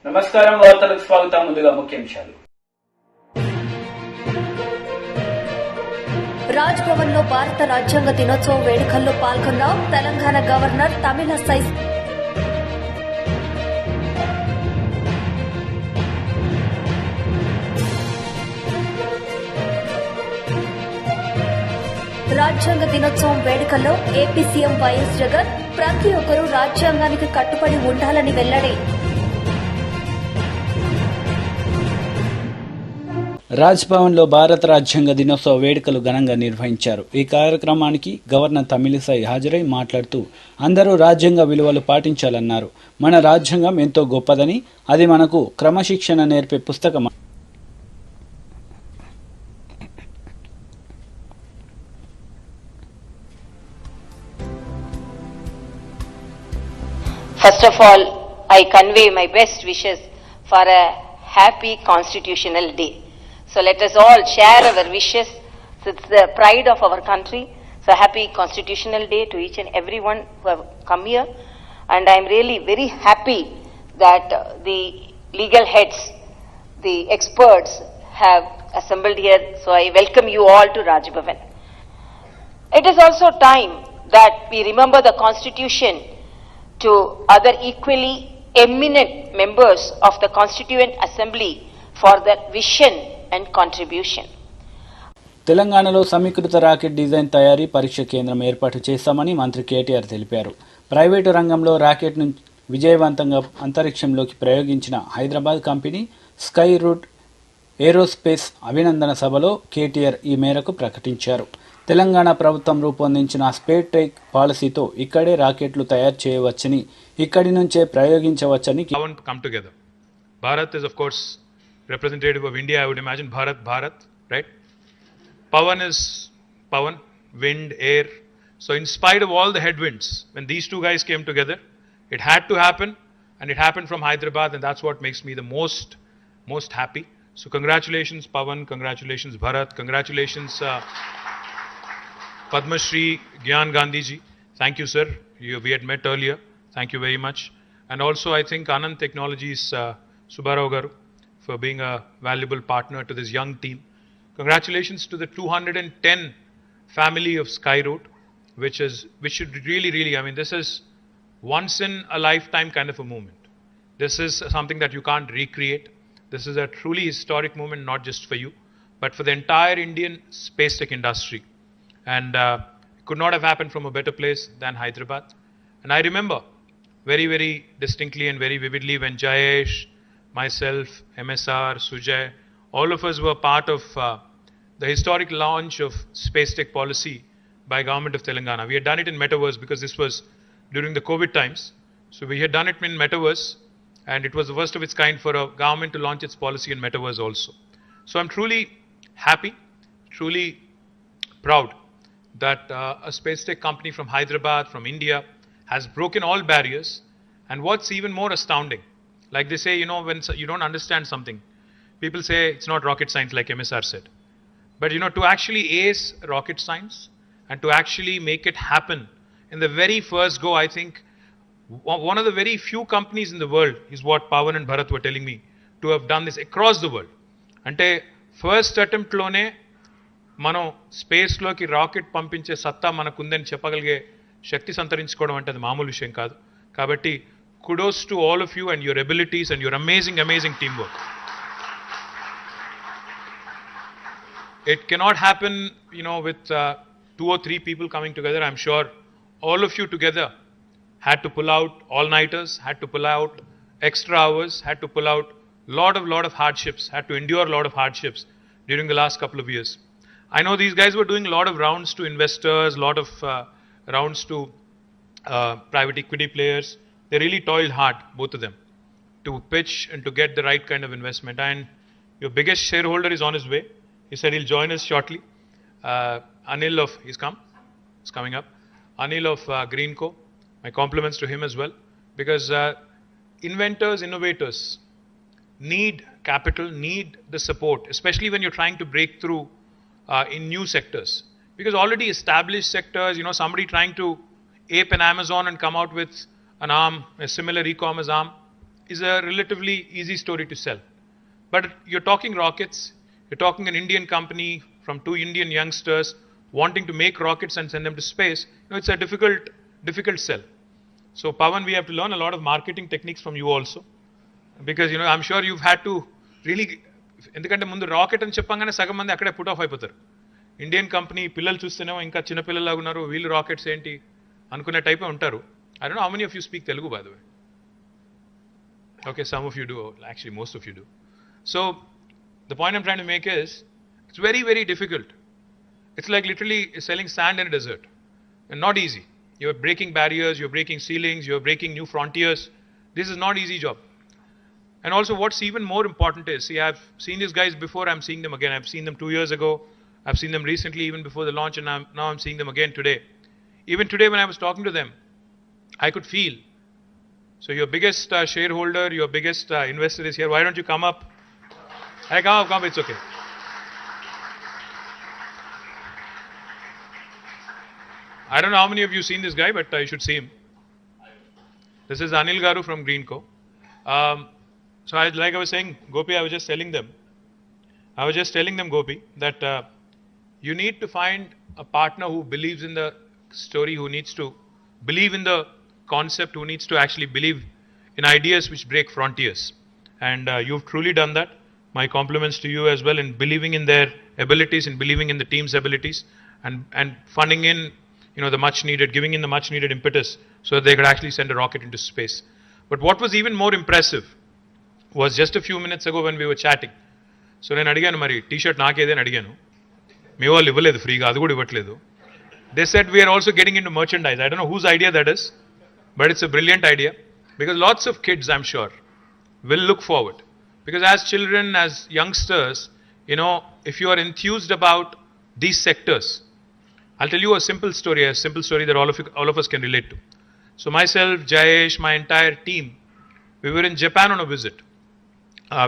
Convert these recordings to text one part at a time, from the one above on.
నమస్కారం, వార్తలకు స్వాగతం. ముందుగా ముఖ్యాంశాలు. రాజ్ భవన్ లో భారత రాజ్యాంగ దినోత్సవం వేడుకల్లో పాల్గొన్న తెలంగాణ గవర్నర్ తమిళసై. రాజ్యాంగ దినోత్సవం వేడుకల్లో ఏపీ సీఎం వైఎస్ జగన్ ప్రతి ఒక్కరూ రాజ్యాంగానికి కట్టుబడి ఉండాలని వెల్లడి. రాజ్ భవన్ లో భారత రాజ్యాంగ దినోత్సవ వేడుకలు ఘనంగా నిర్వహించారు. ఈ కార్యక్రమానికి గవర్నర్ తమిళసై హాజరై మాట్లాడుతూ అందరూ రాజ్యాంగ విలువలు పాటించాలన్నారు. మన రాజ్యాంగం ఎంతో గొప్పదని, అది మనకు క్రమశిక్షణ నేర్పే పుస్తకం. First of all, I convey my best wishes for a happy Constitutional Day. So let us all share our wishes. It's the pride of our country. So happy Constitutional Day to each and everyone who have come here. And I am really very happy that the legal heads, the experts have assembled here. So I welcome you all to Raj Bhavan. It is also time that we remember the Constitution to other equally eminent members of the Constituent Assembly for their vision and contribution. తెలంగాణలో సమీకృత rocket design తయారీ పరీక్ష కేంద్రం ఏర్పాటు చేస్తామని మంత్రి కేటీఆర్ తెలిపారు. Private రంగంలో రాకెట్ను విజయవంతంగా అంతరిక్షంలోకి ప్రయోగించిన Hyderabad company Skyroot aerospace అభినందన సభలో కేటీఆర్ ఈ మేరకు ప్రకటించారు. తెలంగాణ ప్రభుత్వం రూపొందించిన స్పేస్ టెక్ పాలసీతో ఇక్కడే రాకెట్లు తయారు చేయవచ్చని, ఇక్కడి నుంచే ప్రయోగించవచ్చని. Bharat is of course representative of India. I would imagine Bharat, right? Pawan is Pawan, wind, air. So in spite of all the headwinds, when these two guys came together, it had to happen, and it happened from Hyderabad, and that's what makes me the most happy. So congratulations Pawan, congratulations Bharat, congratulations Padma Shri Gyan Gandhi ji. Thank you, sir. We had met earlier. Thank you very much. And also I think Anand Technologies Subarao Garu for being a valuable partner to this young team. Congratulations to the 210 family of Skyroot, which should really, I mean, this is once in a lifetime kind of a moment. This is something that you can't recreate. This is a truly historic moment, not just for you, but for the entire Indian space tech industry. And it could not have happened from a better place than Hyderabad. And I remember very, very distinctly and very vividly when Jayesh, myself, MSR, Sujay, all of us were part of the historic launch of space tech policy by government of Telangana. We had done it in metaverse because this was during the COVID times. So we had done it in metaverse, and it was the first of its kind for a government to launch its policy in metaverse also. So I'm truly happy, truly proud that a space tech company from Hyderabad, from India, has broken all barriers. And what's even more astounding, like they say, when you don't understand something, people say it's not rocket science, like MSR said. But to actually ace rocket science and to actually make it happen in the very first go, I think one of the very few companies in the world is what Pawan and Bharat were telling me, to have done this across the world. Ante first attempt lone మనం స్పేస్లోకి rocket పంపించే సత్తా మనకుందని చెప్పగలిగే శక్తి సంతరించుకోవడం అంటే అది మామూలు విషయం కాదు. కాబట్టి kudos to all of you and your abilities and your amazing teamwork. It cannot happen, with 2 or 3 people coming together. I'm sure all of you together had to pull out all-nighters, had to pull out extra hours, had to pull out lot of hardships, had to endure a lot of hardships during the last couple of years. I know these guys were doing a lot of rounds to investors, lot of rounds to private equity players. They really toiled hard, both of them, to pitch and to get the right kind of investment. And your biggest shareholder is on his way. He said he'll join us shortly. Anil he's coming up. Anil of Greenco. My compliments to him as well. Because inventors, innovators need capital, need the support, especially when you're trying to break through in new sectors. Because already established sectors, somebody trying to ape an Amazon and come out with an arm, a similar e-commerce arm, is a relatively easy story to sell. But you're talking rockets, you're talking an Indian company from two Indian youngsters wanting to make rockets and send them to space. It's a difficult sell. So Pawan, we have to learn a lot of marketing techniques from you also. Because, I'm sure you've had to really, ఎందుకంటే ముందు rocket అని చెప్పంగానే సగం మంది అక్కడే put off అయిపోతారు. Indian company పిల్లలు చూస్తేనేమో ఇంకా చిన్న పిల్లలాగా ఉన్నారు, వీళ్ళు రాకెట్స్ ఏంటి అనుకునే టైపే ఉంటారు. I don't know how many of you speak Telugu, by the way. Okay, some of you do. Actually, most of you do. So, the point I'm trying to make is, it's very, very difficult. It's like literally selling sand in a desert. And not easy. You're breaking barriers, you're breaking ceilings, you're breaking new frontiers. This is not easy job. And also what's even more important is, see, I've seen these guys before, I'm seeing them again. I've seen them 2 years ago. I've seen them recently, even before the launch, and now I'm seeing them again today. Even today when I was talking to them, I could feel. So your biggest shareholder, your biggest investor is here. Why don't you come up? Hey, come up, it's okay. I don't know how many of you seen this guy, but you should see him. This is Anil Garu from Greenco. So like I was saying, Gopi, I was just telling them, Gopi, that you need to find a partner who believes in the story, who needs to believe in the concept, who needs to actually believe in ideas which break frontiers. And you've truly done that. My compliments to you as well in believing in their abilities, in believing in the team's abilities, and funding in, the much needed, giving in the much needed impetus so that they could actually send a rocket into space. But what was even more impressive was just a few minutes ago when we were chatting. So నేను అడిగాను, మరి T-shirt నాకేదే అని అడిగాను. మీ వాళ్ళు ఇవ్వలేదు ఫ్రీగా, అది కూడా ఇవ్వట్లేదు. They said we are also getting into merchandise. I don't know whose idea that is, but it's a brilliant idea, because lots of kids, I'm sure, will look forward. Because as children, as youngsters, if you are enthused about these sectors, I'll tell you a simple story that all of us can relate to. So myself, Jayesh, my entire team, we were in Japan on a visit.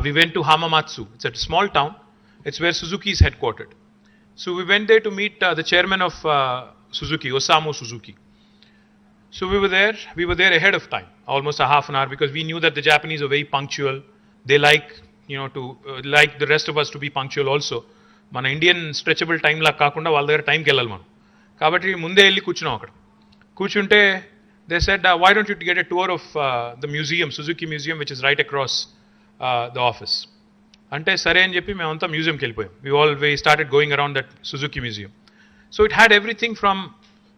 We went to Hamamatsu. It's a small town. It's where Suzuki is headquartered. So we went there to meet the chairman of Suzuki, Osamu Suzuki. So we were there ahead of time, almost a half an hour, because we knew that the Japanese are very punctual. They like, like the rest of us to be punctual also. మన Indian stretchable time లా కాకుండా వాళ్ళ దగ్గర టైంకి వెళ్ళాలి మనం. కాబట్టి ముందే వెళ్ళి కూర్చున్నాం అక్కడ. కూర్చుంటే they said, why don't you get a tour of the museum, Suzuki museum, which is right across the office. అంటే సరే అని చెప్పి మేమంతా మ్యూజియంకి వెళ్ళిపోయాం. We started going around that Suzuki museum. So it had everything from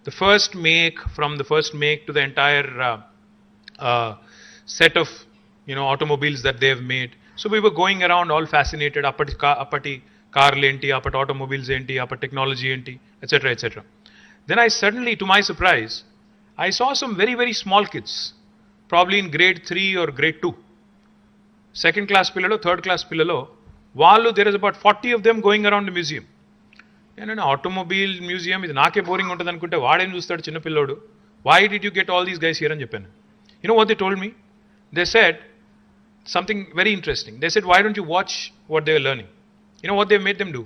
the first make to the entire set of automobiles that they have made. So we were going around all fascinated. Appati కార్లు ఏంటి, అప్పటి automobiles ఏంటి, అప్పటి technology ఏంటి, etcetera etcetera. Then I suddenly, to my surprise, I saw some very, very small kids, probably in grade 3 or grade 2. Second class పిల్లలో, third class పిల్లలో, వాళ్ళు, there is about 40 of them going around the museum. నేను automobile museum, ఇది నాకే boring ఉంటుంది అనుకుంటే వాడేం చూస్తాడు చిన్న పిల్లోడు. Why did you get all these guys here అని చెప్పాను. You know what they told me? They said something very interesting. They said, why don't you watch what they are learning? You know what they made them do?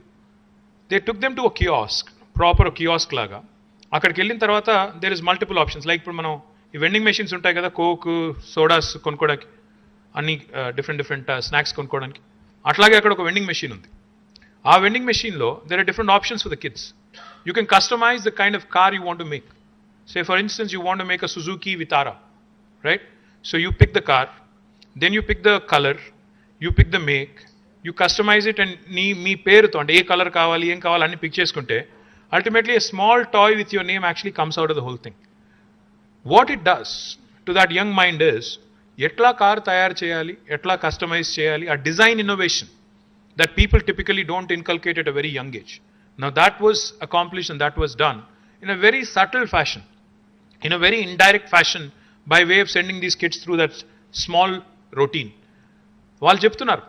They took them to a kiosk, proper kiosk laga. అక్కడికి వెళ్ళిన తర్వాత there is multiple options. Like ఇప్పుడు మనం ఈ vending machines ఉంటాయి కదా, coke, sodas కొనుక్కోవడానికి, అన్ని డిఫరెంట్ స్నాక్స్ కొనుక్కోవడానికి. అట్లాగే అక్కడ ఒక వెండింగ్ మెషిన్ ఉంది. ఆ వెండింగ్ మెషిన్లో there are different options for the kids. You can customize the kind of car you want to make. Say for instance you want to make a Suzuki Vitara, right? So you pick the car, then you pick the color, you pick the make, you customize it, and మీ పేరుతో అంటే ఏ colour కావాలి, ఏం కావాలి అన్ని pick చేసుకుంటే ultimately a small toy with your name actually comes out of the whole thing. What it does to that young mind is, ఎట్లా car తయారు చేయాలి, ఎట్లా కస్టమైజ్ చేయాలి, ఆ design innovation that people typically don't inculcate at a very young age. Now that was accomplished and that was done in a very subtle fashion, in a very indirect fashion, by way of sending these kids through that small routine. వాళ్ళు చెప్తున్నారు,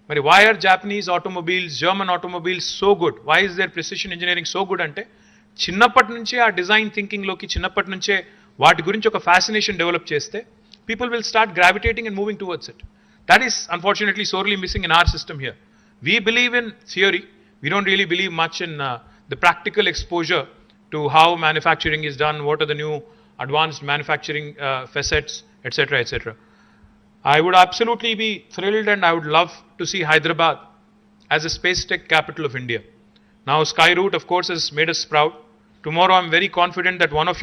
మరి why are Japanese automobiles, German automobiles so good? Why is their precision engineering so good? అంటే చిన్నప్పటి నుంచే ఆ design థింకింగ్లోకి, చిన్నప్పటి నుంచే వాటి గురించి ఒక ఫ్యాసినేషన్ డెవలప్ చేస్తే people will start gravitating and moving towards it. That is unfortunately sorely missing in our system here. We believe in theory, we don't really believe much in the practical exposure to how manufacturing is done, what are the new advanced manufacturing facets, etc., etc. I would absolutely be thrilled and I would love to see Hyderabad as a space tech capital of India. Now Skyroot of course has made us proud. Tomorrow I'm very confident that one of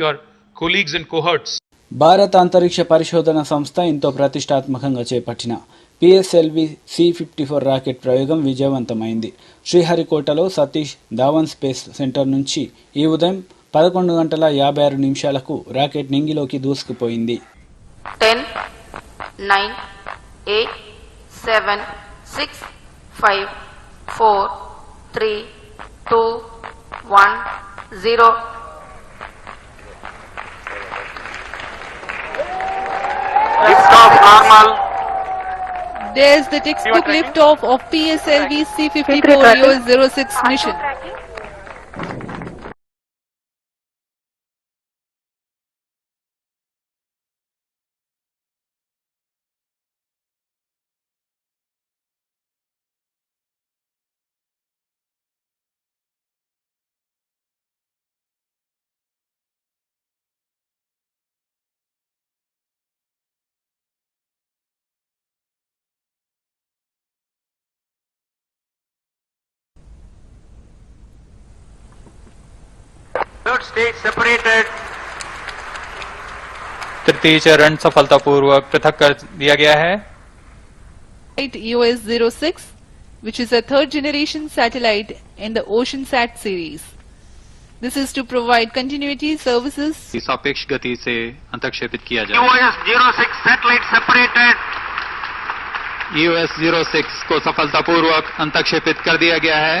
your colleagues and cohorts భారత అంతరిక్ష పరిశోధన సంస్థ ఎంతో ప్రతిష్టాత్మకంగా చేపట్టిన PSLV C-54 rocket ప్రయోగం విజయవంతమైంది. శ్రీహరికోటలో Satish Dhawan space centre నుంచి ఈ ఉదయం 11:56 rocket నింగిలోకి దూసుకుపోయింది. 10, 9, 8, 7, 6, 5, 4, 3, 2, 1, 0. Liftoff normal. There's the textbook liftoff of PSLV C-54 EOS-06 mission. Third stage separated. तृतीय चरण सफलतापूर्वक पृथक कर दिया गया है. EOS-06, which is a third generation satellite in the OceanSat series. This is to provide continuity services. सापेक्ष गति से अंतक्षेपित किया जाए. EOS-06 satellite separated. EOS-06 को सफलतापूर्वक अंतक्षेपित कर दिया गया है.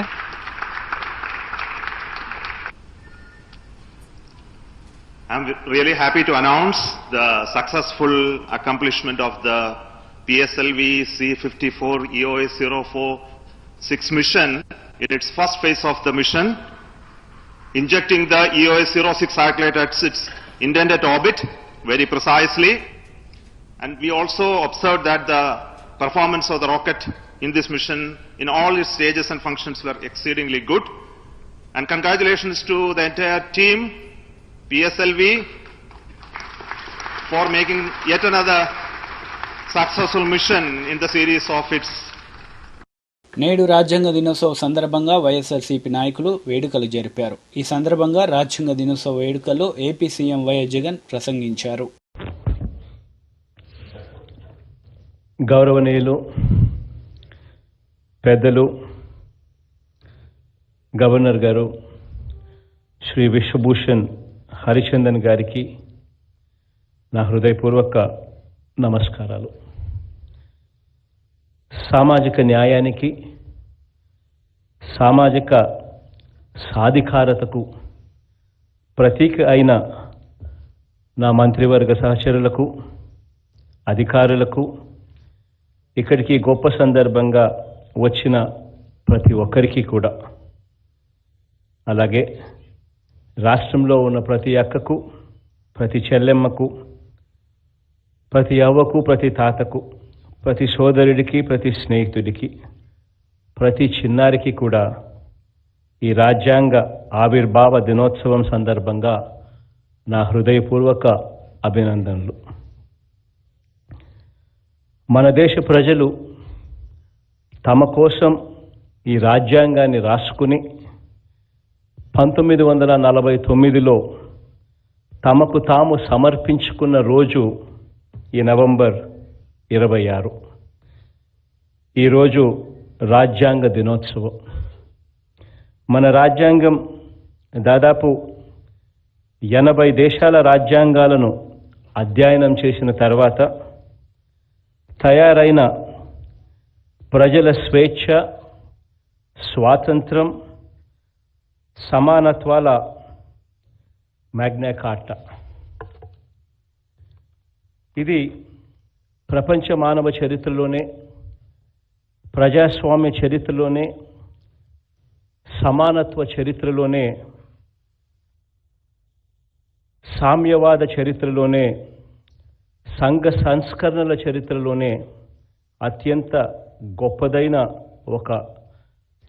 I'm really happy to announce the successful accomplishment of the PSLV C-54 EOS-06 mission in its first phase of the mission, injecting the EOS-06 satellite at its intended orbit very precisely. And we also observed that the performance of the rocket in this mission in all its stages and functions were exceedingly good. And congratulations to the entire team, PSLV, for making yet another successful mission in the series of its. నేడు రాజ్యాంగ దినోత్సవ సందర్భంగా వైఎస్ఆర్సీపీ నాయకులు వేడుకలు జరిపారు. ఈ సందర్భంగా రాజ్యాంగ దినోత్సవ వేడుకల్లో ఏపీ సీఎం వైఎస్ జగన్ ప్రసంగించారు. గౌరవనీయులు పెద్దలు గవర్నర్ గారు శ్రీ విశ్వభూషణ్ హరిచందన్ గారికి నా హృదయపూర్వక నమస్కారాలు. సామాజిక న్యాయానికి, సామాజిక సాధికారతకు ప్రతీక అయిన నా మంత్రివర్గ సహచరులకు, అధికారులకు, ఇక్కడికి గొప్ప సందర్భంగా వచ్చిన ప్రతి ఒక్కరికి కూడా, అలాగే రాష్ట్రంలో ఉన్న ప్రతి అక్కకు, ప్రతి చెల్లెమ్మకు, ప్రతి అవ్వకు, ప్రతి తాతకు, ప్రతి సోదరుడికి, ప్రతి స్నేహితుడికి, ప్రతి చిన్నారికి కూడా ఈ రాజ్యాంగ ఆవిర్భావ దినోత్సవం సందర్భంగా నా హృదయపూర్వక అభినందనలు. మన దేశ ప్రజలు తమ కోసం ఈ రాజ్యాంగాన్ని రాసుకుని 1949లో తమకు తాము సమర్పించుకున్న రోజు ఈ నవంబర్ 26. ఈరోజు రాజ్యాంగ దినోత్సవం. మన రాజ్యాంగం దాదాపు 80 దేశాల రాజ్యాంగాలను అధ్యయనం చేసిన తర్వాత తయారైన ప్రజల స్వేచ్ఛ, స్వాతంత్రం, సమానత్వాల మ్యాగ్నా కార్టా. ఇది ప్రపంచ మానవ చరిత్రలోనే, ప్రజాస్వామ్య చరిత్రలోనే, సమానత్వ చరిత్రలోనే, సామ్యవాద చరిత్రలోనే, సంఘ సంస్కరణల చరిత్రలోనే అత్యంత గొప్పదైన ఒక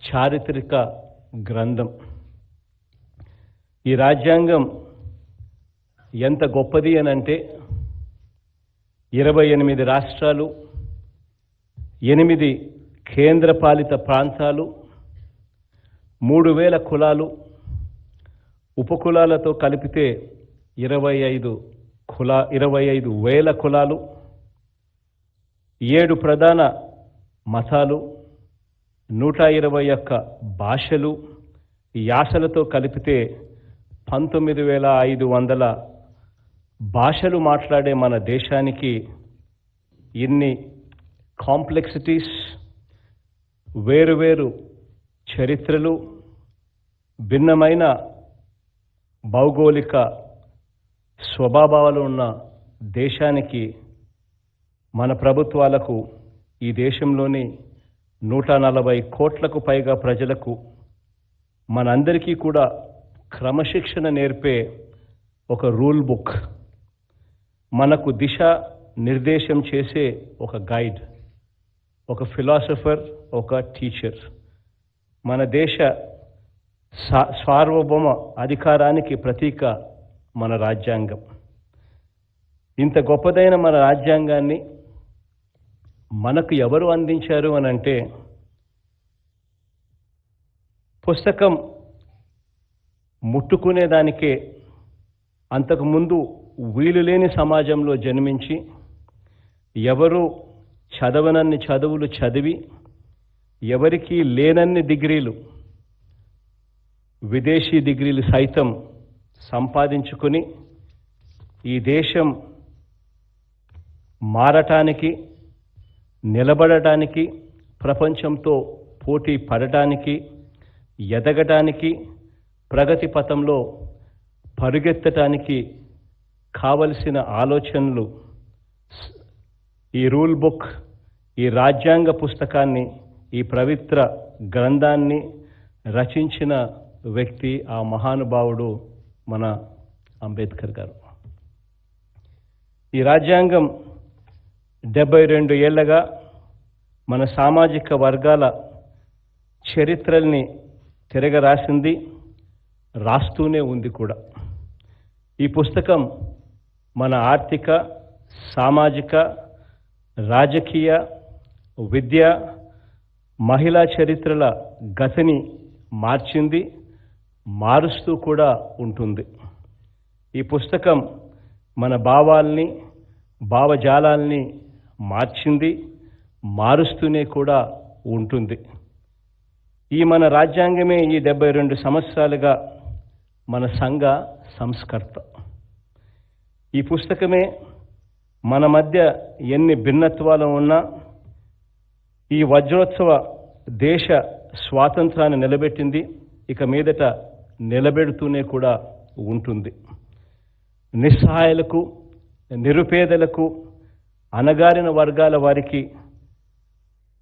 చారిత్రక గ్రంథం. ఈ రాజ్యాంగం ఎంత గొప్పది అనంటే 28 రాష్ట్రాలు, 8 కేంద్రపాలిత ప్రాంతాలు, 3000 కులాలు, ఉపకులాలతో కలిపితే 25,000 కులాలు, 7 ప్రధాన మతాలు, 121 భాషలు, యాసలతో కలిపితే 19,500 భాషలు మాట్లాడే మన దేశానికి ఇన్ని కాంప్లెక్సిటీస్, వేరువేరు చరిత్రలు, భిన్నమైన భౌగోళిక స్వభావాలు ఉన్న దేశానికి మన ప్రభుత్వాలకు ఈ దేశంలోని 140 కోట్లకు పైగా ప్రజలకు మనందరికీ కూడా క్రమశిక్షణ నేర్పే ఒక రూల్ బుక్, మనకు దిశ నిర్దేశం చేసే ఒక గైడ్, ఒక ఫిలాసఫర్, ఒక టీచర్, మన దేశ సార్వభౌమ అధికారానికి ప్రతీక మన రాజ్యాంగం. ఇంత గొప్పదైన మన రాజ్యాంగాన్ని మనకు ఎవరు అందించారు అని అంటే, పుస్తకం ముట్టుకునేదానికే అంతకుముందు వీలు లేని సమాజంలో జన్మించి ఎవరు చదవనన్ని చదువులు చదివి ఎవరికీ లేనన్ని డిగ్రీలు, విదేశీ డిగ్రీలు సైతం సంపాదించుకొని ఈ దేశం మారటానికి, నిలబడటానికి, ప్రపంచంతో పోటీ పడటానికి, ఎదగటానికి, ప్రగతి పథంలో పరుగెత్తటానికి కావలసిన ఆలోచనలు ఈ రూల్ బుక్, ఈ రాజ్యాంగ పుస్తకాన్ని, ఈ పవిత్ర గ్రంథాన్ని రచించిన వ్యక్తి ఆ మహానుభావుడు మన అంబేద్కర్ గారు. ఈ రాజ్యాంగం 72 ఏళ్లగా మన సామాజిక వర్గాల చరిత్రల్ని తిరగరాసింది, రాస్తూనే ఉంది కూడా. ఈ పుస్తకం మన ఆర్థిక, సామాజిక, రాజకీయ, విద్య, మహిళా చరిత్రల గతిని మార్చింది, మారుస్తూ కూడా ఉంటుంది. ఈ పుస్తకం మన భావాల్ని, భావజాలాల్ని మార్చింది, మారుస్తూనే కూడా ఉంటుంది. ఈ మన రాజ్యాంగమే ఈ 72 సంవత్సరాలుగా మన సంఘ సంస్కర్త. ఈ పుస్తకమే మన మధ్య ఎన్ని భిన్నత్వాలు ఉన్నా ఈ వజ్రోత్సవ దేశ స్వాతంత్రాన్ని నిలబెట్టింది, ఇక మీదట నిలబెడుతూనే కూడా ఉంటుంది. నిస్సహాయులకు, నిరుపేదలకు, అణగారిన వర్గాల వారికి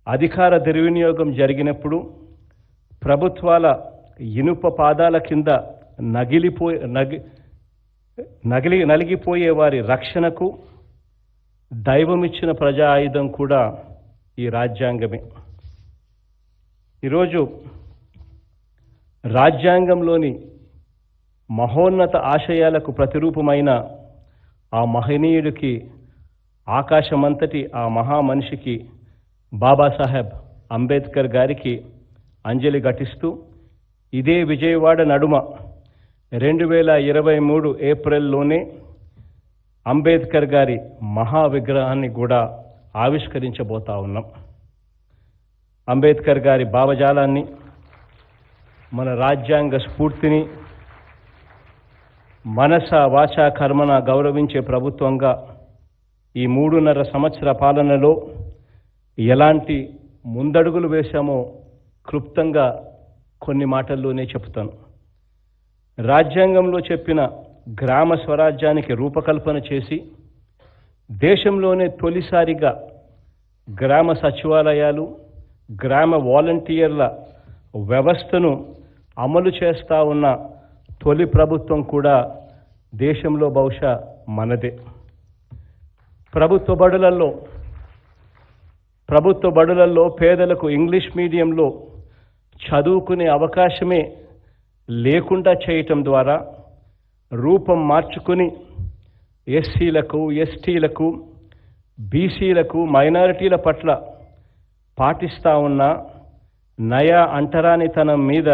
అధికార దుర్వినియోగం జరిగినప్పుడు ప్రభుత్వాల ఇనుప పాదాల కింద నలిగిపోయే వారి రక్షణకు దైవమిచ్చిన ప్రజా ఆయుధం కూడా ఈ రాజ్యాంగమే. ఈరోజు రాజ్యాంగంలోని మహోన్నత ఆశయాలకు ప్రతిరూపమైన ఆ మహనీయుడికి, ఆకాశమంతటి ఆ మహామనిషికి, బాబాసాహెబ్ అంబేద్కర్ గారికి అంజలి ఘటిస్తూ ఇదే విజయవాడ నడుమ 2023 ఏప్రిల్లోనే అంబేద్కర్ గారి మహావిగ్రహాన్ని కూడా ఆవిష్కరించబోతా ఉన్నాం. అంబేద్కర్ గారి భావజాలాన్ని, మన రాజ్యాంగ స్ఫూర్తిని మనస వాచ కర్మన గౌరవించే ప్రభుత్వంగా ఈ 3.5 సంవత్సర పాలనలో ఎలాంటి ముందడుగులు వేశామో క్లుప్తంగా కొన్ని మాటల్లోనే చెప్తాను. రాజ్యాంగంలో చెప్పిన గ్రామ స్వరాజ్యానికి రూపకల్పన చేసి దేశంలోనే తొలిసారిగా గ్రామ సచివాలయాలు, గ్రామ వాలంటీర్ల వ్యవస్థను అమలు చేస్తా ఉన్న తొలి ప్రభుత్వం కూడా దేశంలో బహుశా మనదే. ప్రభుత్వ బడులలో పేదలకు ఇంగ్లీష్ మీడియంలో చదువుకునే అవకాశమే లేకుండా చేయటం ద్వారా రూపం మార్చుకుని ఎస్సీలకు, ఎస్టీలకు బీసీలకు మైనారిటీల పట్ల పాటిస్తూ ఉన్న నయా అంటరానితనం మీద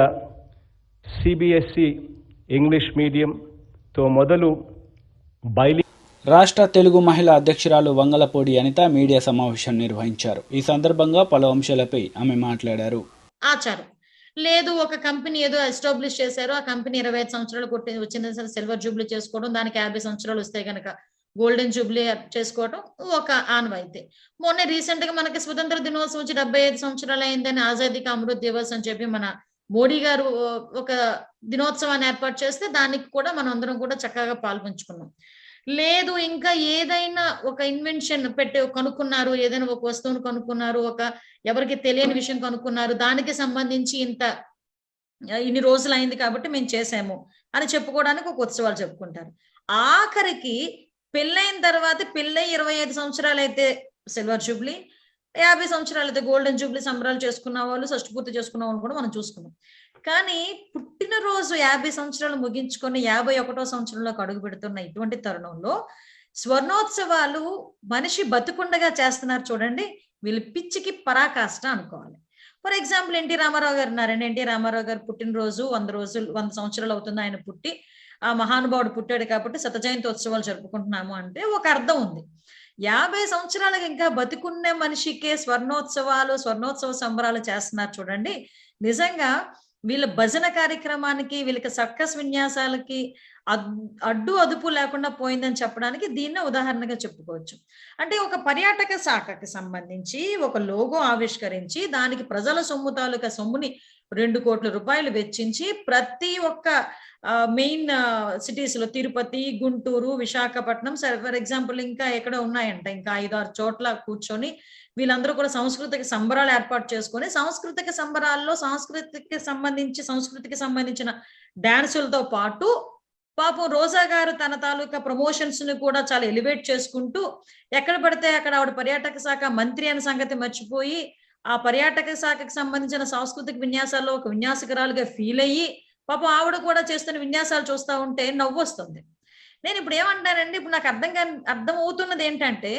సిబిఎస్ఈ ఇంగ్లీష్ మీడియంతో మొదలు రాష్ట్ర తెలుగు మహిళా అధ్యక్షురాలు వంగలపూడి అనిత మీడియా సమావేశం నిర్వహించారు. ఈ సందర్భంగా పలు అంశాలపై ఆమె మాట్లాడారు. ఆచారం లేదు, ఒక కంపెనీ ఏదో ఎస్టాబ్లిష్ చేశారు, ఆ కంపెనీ 25 సంవత్సరాలు వచ్చిన సిల్వర్ జూబ్లీ చేసుకోవడం, దానికి 50 సంవత్సరాలు వస్తే కనుక గోల్డెన్ జూబ్లీ చేసుకోవడం ఒక ఆనవాయితీ. మొన్న రీసెంట్ గా మనకి స్వతంత్ర దినోత్సవం వచ్చి 75 సంవత్సరాలు అయిందని ఆజాదీ కా అమృత్ దివస్ అని చెప్పి మన మోడీ గారు ఒక దినోత్సవాన్ని ఏర్పాటు చేస్తే దానికి కూడా మనం అందరం కూడా చక్కగా పాల్పంచుకున్నాం. లేదు, ఇంకా ఏదైనా ఒక ఇన్వెన్షన్ కనుక్కున్నారు, ఏదైనా ఒక వస్తువును కనుక్కున్నారు, ఒక ఎవరికి తెలియని విషయం కనుక్కున్నారు, దానికి సంబంధించి ఇన్ని రోజులు అయింది కాబట్టి మేము చేసాము అని చెప్పుకోవడానికి ఒక ఉత్సవాలు చెప్పుకుంటారు. ఆఖరికి పెళ్ళైన తర్వాత పెళ్ళై 25 సంవత్సరాలు అయితే సిల్వర్ జూబ్లీ, 50 సంవత్సరాలు అయితే గోల్డెన్ జూబ్లీ సంబరాలు చేసుకున్న వాళ్ళు, షష్ఠపూర్తి చేసుకున్న వాళ్ళు కూడా మనం చూసుకున్నాం. కానీ పుట్టినరోజు 50 సంవత్సరాలు ముగించుకొని 51వ సంవత్సరంలోకి అడుగు పెడుతున్న ఇటువంటి తరుణంలో స్వర్ణోత్సవాలు మనిషి బతుకుండగా చేస్తున్నారు చూడండి, వీళ్ళు పిచ్చికి పరాకాష్ట అనుకోవాలి. ఫర్ ఎగ్జాంపుల్ ఎన్టీ రామారావు గారు ఉన్నారండి. ఎన్టీ రామారావు గారు పుట్టినరోజు 100 సంవత్సరాలు అవుతుంది ఆయన పుట్టి. ఆ మహానుభావుడు పుట్టాడు కాబట్టి శత జయంతి ఉత్సవాలు జరుపుకుంటున్నాము అంటే ఒక అర్థం ఉంది. 50 సంవత్సరాలకు ఇంకా బతికున్న మనిషికే స్వర్ణోత్సవ సంబరాలు చేస్తున్నారు చూడండి. నిజంగా వీళ్ళ భజన కార్యక్రమానికి, వీళ్ళకి సర్కస్ విన్యాసాలకి అడ్డు అదుపు లేకుండా పోయిందని చెప్పడానికి దీన్నే ఉదాహరణగా చెప్పుకోవచ్చు. అంటే ఒక పర్యాటక శాఖకి సంబంధించి ఒక లోగో ఆవిష్కరించి దానికి ప్రజల సొమ్ము తాలూకా సొమ్ముని 2 కోట్ల రూపాయలు వెచ్చించి ప్రతి ఒక్క మెయిన్ సిటీస్ లో తిరుపతి, గుంటూరు, విశాఖపట్నం, ఫర్ ఎగ్జాంపుల్ ఇంకా ఎక్కడ ఉన్నాయంట, ఇంకా 5-6 చోట్ల కూర్చొని వీళ్ళందరూ కూడా సాంస్కృతిక సంబరాలు ఏర్పాటు చేసుకొని సాంస్కృతిక సంబరాల్లో సంస్కృతికి సంబంధించిన డాన్సులతో పాటు పాపం రోజా గారు తన తాలూకా ప్రమోషన్స్ ని కూడా చాలా ఎలివేట్ చేసుకుంటూ ఎక్కడ పడితే అక్కడ ఆవిడ పర్యాటక శాఖ మంత్రి అనే సంగతి మర్చిపోయి ఆ పర్యాటక శాఖకి సంబంధించిన సాంస్కృతిక విన్యాసాల్లో ఒక విన్యాసకురాలుగా ఫీల్ అయ్యి పాపం ఆవిడ కూడా చేస్తున్న విన్యాసాలు చూస్తూ ఉంటే నవ్వు వస్తుంది. నేను ఇప్పుడు ఏమంటానండి, ఇప్పుడు నాకు అర్థం అవుతున్నది ఏంటంటే,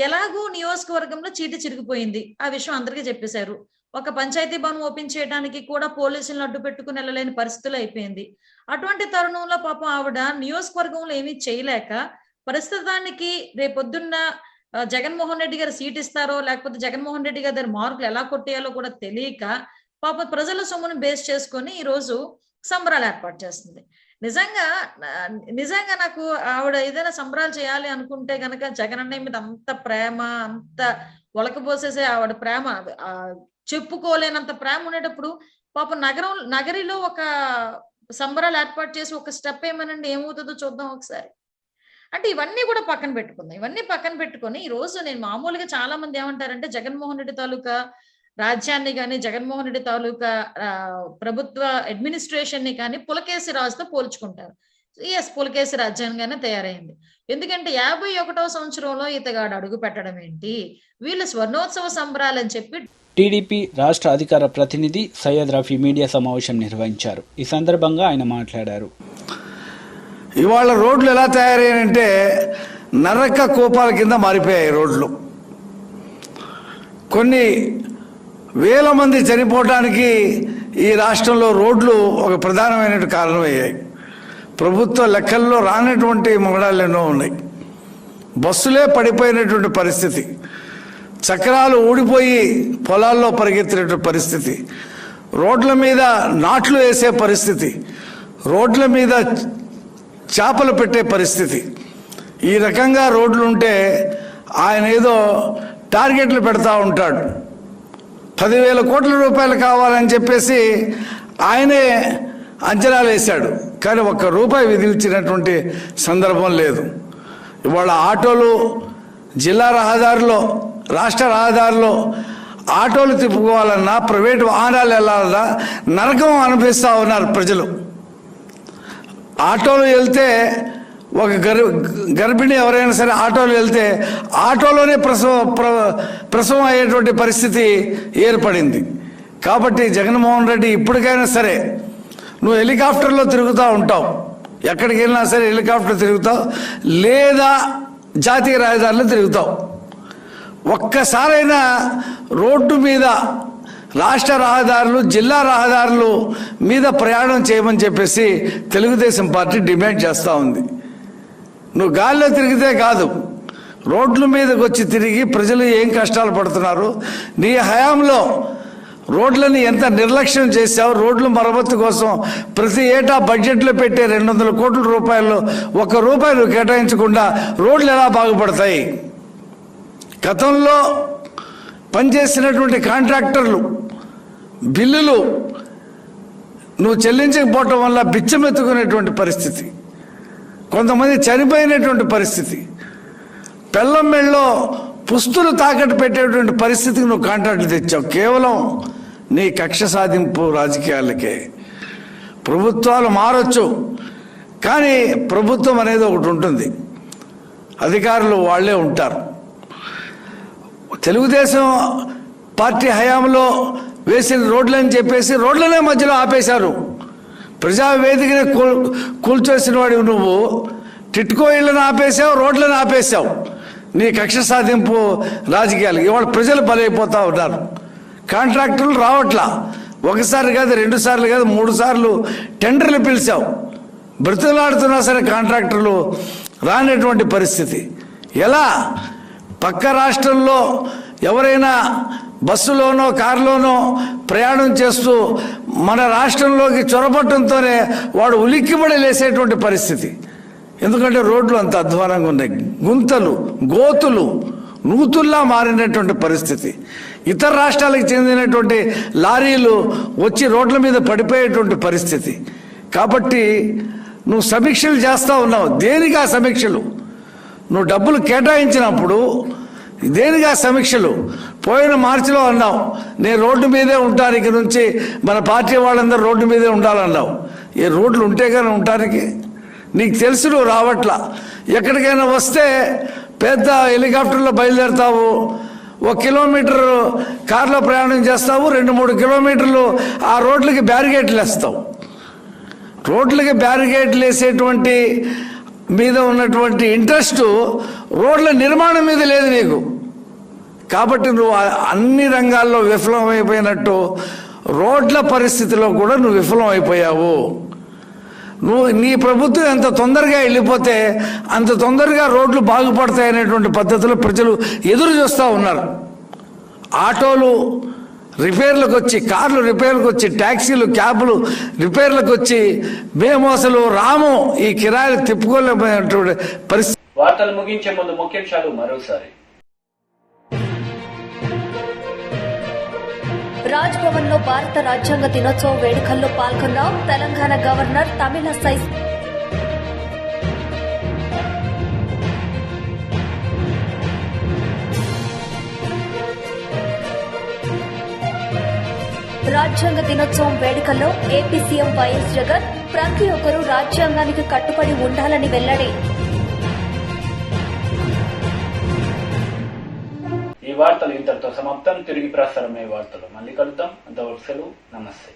ఎలాగూ నియోజకవర్గంలో చీటి చిరిగిపోయింది, ఆ విషయం అందరికీ చెప్పేశారు. ఒక పంచాయతీ భవన్ ఓపెన్ చేయడానికి కూడా పోలీసులను అడ్డు పెట్టుకుని వెళ్ళలేని పరిస్థితులు అయిపోయింది. అటువంటి తరుణంలో పాపం ఆవిడ నియోజకవర్గంలో ఏమీ చేయలేక ప్రస్తుతానికి రేపొద్దున్న జగన్మోహన్ రెడ్డి గారు సీట్ ఇస్తారో లేకపోతే జగన్మోహన్ రెడ్డి గారి దగ్గర మార్కులు ఎలా కొట్టేయాలో కూడా తెలియక పాప ప్రజల సొమ్మును బేస్ చేసుకొని ఈ రోజు సంబరాలు ఏర్పాటు చేస్తుంది. నిజంగా నాకు ఆవిడ ఏదైనా సంబరాలు చేయాలి అనుకుంటే గనక జగన్ అన్నయ్య మీద అంత ప్రేమ, అంత ఒలకబోసేసే ఆవిడ ప్రేమ, చెప్పుకోలేనంత ప్రేమ ఉండేటప్పుడు పాప నగరిలో ఒక సంబరాలు ఏర్పాటు చేసి ఒక స్టెప్ ఏమనండి ఏమవుతుందో చూద్దాం ఒకసారి. అంటే ఇవన్నీ కూడా పక్కన పెట్టుకుని ఈ రోజు నేను మామూలుగా చాలా మంది ఏమంటారంటే జగన్మోహన్ రెడ్డి తాలూకా రాజ్యాన్ని కానీ జగన్మోహన్ రెడ్డి తాలూకా ప్రభుత్వ అడ్మినిస్ట్రేషన్ ని కానీ పులకేసి రాజుతో పోల్చుకుంటారు. పులకేసి రాజ్యాంగానే తయారైంది. ఎందుకంటే 51వ సంవత్సరంలో ఇతగాడు అడుగు పెట్టడం ఏంటి, వీళ్ళు స్వర్ణోత్సవ సంబరాలు అని చెప్పి టీడీపీ రాష్ట్ర అధికార ప్రతినిధి సయ్యద్ రఫీ మీడియా సమావేశం నిర్వహించారు. ఈ సందర్భంగా ఆయన మాట్లాడారు. ఇవాళ రోడ్లు ఎలా తయారయ్యాయంటే నరక కోపాల కింద మారిపోయాయి రోడ్లు. కొన్ని వేల మంది చనిపోవడానికి ఈ రాష్ట్రంలో రోడ్లు ఒక ప్రధానమైన కారణమయ్యాయి. ప్రభుత్వ లెక్కల్లో రానటువంటి మొగడాలు ఎన్నో ఉన్నాయి. బస్సులే పడిపోయినటువంటి పరిస్థితి, చక్రాలు ఊడిపోయి పొలాల్లో పరిగెత్తినటువంటి పరిస్థితి, రోడ్ల మీద నాట్లు వేసే పరిస్థితి, రోడ్ల మీద చేపలు పెట్టే పరిస్థితి. ఈ రకంగా రోడ్లు ఉంటే ఆయన ఏదో టార్గెట్లు పెడతా ఉంటాడు. 10,000 కోట్ల రూపాయలు కావాలని చెప్పేసి ఆయనే అంచనాలు వేశాడు, కానీ ₹1 విధించినటువంటి సందర్భం లేదు. ఇవాళ ఆటోలు, జిల్లా రహదారిలో, రాష్ట్ర రహదారిలో ఆటోలు తిప్పుకోవాలన్నా, ప్రైవేటు వాహనాలు వెళ్ళాలన్నా నరకం అనిపిస్తూ ఉన్నారు ప్రజలు. ఆటోలు వెళ్తే ఒక గర్భిణి ఎవరైనా సరే ఆటోలు వెళ్తే ఆటోలోనే ప్రసవం అయ్యేటువంటి పరిస్థితి ఏర్పడింది. కాబట్టి జగన్మోహన్ రెడ్డి ఇప్పటికైనా సరే, నువ్వు హెలికాప్టర్లో తిరుగుతూ ఉంటావు, ఎక్కడికి వెళ్ళినా సరే హెలికాప్టర్ తిరుగుతావు, లేదా జాతీయ రహదారులు తిరుగుతావు. ఒక్కసారైనా రోడ్డు మీద రాష్ట్ర రహదారులు, జిల్లా రహదారులు మీద ప్రయాణం చేయమని చెప్పేసి తెలుగుదేశం పార్టీ డిమాండ్ చేస్తూ ఉంది. నువ్వు గాల్లో తిరిగితే కాదు, రోడ్ల మీదకి వచ్చి తిరిగి ప్రజలు ఏం కష్టాలు పడుతున్నారు, నీ హయాంలో రోడ్లని ఎంత నిర్లక్ష్యం చేశావు, రోడ్ల మరమ్మతు కోసం ప్రతి ఏటా బడ్జెట్లో పెట్టే 200 కోట్ల రూపాయలు ₹1 నువ్వు కేటాయించకుండా రోడ్లు ఎలా బాగుపడతాయి? గతంలో పనిచేసినటువంటి కాంట్రాక్టర్లు బిల్లులు నువ్వు చెల్లించకపోవటం వల్ల బిచ్చమెత్తుకునేటువంటి పరిస్థితి, కొంతమంది చనిపోయినటువంటి పరిస్థితి, పెళ్ళం మెళ్ళలో పుస్తులు తాకట్టు పెట్టేటువంటి పరిస్థితికి నువ్వు కాంట్రాక్టులు తెచ్చావు. కేవలం నీ కక్ష సాధింపు రాజకీయాలకే. ప్రభుత్వాలు మారొచ్చు, కానీ ప్రభుత్వం అనేది ఒకటి ఉంటుంది, అధికారులు వాళ్ళే ఉంటారు. తెలుగుదేశం పార్టీ హయాంలో వేసిన రోడ్లని చెప్పేసి రోడ్లనే మధ్యలో ఆపేశారు. ప్రజావేదికని కూల్చేసిన వాడివి నువ్వు. టిట్కో ఇళ్లను ఆపేశావు, రోడ్లను ఆపేశావు. నీ కక్ష సాధింపు రాజకీయాలు. ఇవాళ ప్రజలు బలైపోతూ ఉన్నారు. కాంట్రాక్టర్లు రావట్లా. ఒకసారి కాదు, 2 సార్లు కాదు, 3 సార్లు టెండర్లు పిలిచావు. బ్రతులాడుతున్నా సరే కాంట్రాక్టర్లు రానటువంటి పరిస్థితి. ఎలా? పక్క రాష్ట్రంలో ఎవరైనా బస్సులోనో కారులోనో ప్రయాణం చేస్తూ మన రాష్ట్రంలోకి చొరబట్టంతోనే వాడు ఉలిక్కిపడి లేసేటువంటి పరిస్థితి. ఎందుకంటే రోడ్లు అంత అధ్వానంగా ఉన్నాయి, గుంతలు, గోతులు, నూతుల్లా మారినటువంటి పరిస్థితి. ఇతర రాష్ట్రాలకు చెందినటువంటి లారీలు వచ్చి రోడ్ల మీద పడిపోయేటువంటి పరిస్థితి. కాబట్టి నువ్వు సమీక్షలు చేస్తూ ఉన్నావు. దేనికి ఆ సమీక్షలు? నువ్వు డబ్బులు కేటాయించినప్పుడు దేనికి ఆ సమీక్షలు? పోయిన మార్చిలో అన్నావు, నేను రోడ్డు మీదే ఉంటాను, ఇక నుంచి మన పార్టీ వాళ్ళందరూ రోడ్డు మీదే ఉండాలన్నావు. ఏ రోడ్లు ఉంటే కానీ ఉండటానికి? నీకు తెలుసు నువ్వు రావట్లా. ఎక్కడికైనా వస్తే పెద్ద హెలికాప్టర్లో బయలుదేరుతావు, 1 కిలోమీటర్ కారులో ప్రయాణం చేస్తావు, 2-3 కిలోమీటర్లు ఆ రోడ్లకి బ్యారికేడ్లు వేస్తావు. రోడ్లకి బ్యారికేడ్లు వేసేటువంటి మీద ఉన్నటువంటి ఇంట్రెస్ట్ రోడ్ల నిర్మాణం మీద లేదు నీకు. కాబట్టి నువ్వు అన్ని రంగాల్లో విఫలమైపోయినట్టు రోడ్ల పరిస్థితిలో కూడా నువ్వు విఫలం అయిపోయావు. నీ ప్రభుత్వం ఎంత తొందరగా వెళ్ళిపోతే అంత తొందరగా రోడ్లు బాగుపడతాయనేటువంటి పద్ధతిలో ప్రజలు ఎదురు చూస్తూ ఉన్నారు. ఆటోలు రిపేర్లకు వచ్చి, కార్లు రిపేర్లకు వచ్చి, ట్యాక్సీలు, క్యాబ్లు రిపేర్లకు వచ్చి మేము అసలు రాము, ఈ కిరాయిలు తిప్పుకోలేకపోయినటువంటి పరిస్థితి. వార్తలు ముగించే ముందు ముఖ్యాంశాలు మరోసారి. రాజ్ భవన్ లో భారత రాజ్యాంగ దినోత్సవం వేడుకల్లో పాల్గొన్న తెలంగాణ గవర్నర్ తమిళసై రాజ్యాంగ దినోత్సవం వేడుకల్లో ఏపీ సీఎం వైఎస్ జగన్ ప్రతి ఒక్కరూ రాజ్యాంగానికి కట్టుబడి ఉండాలని వెల్లడి. ఈ వార్తలు ఇంతటితో సమాప్తం. తిరిగి ప్రసారమయ్యే వార్తలు మళ్ళీ కలుద్దాం. అంతవరకు సెలవు. నమస్తే.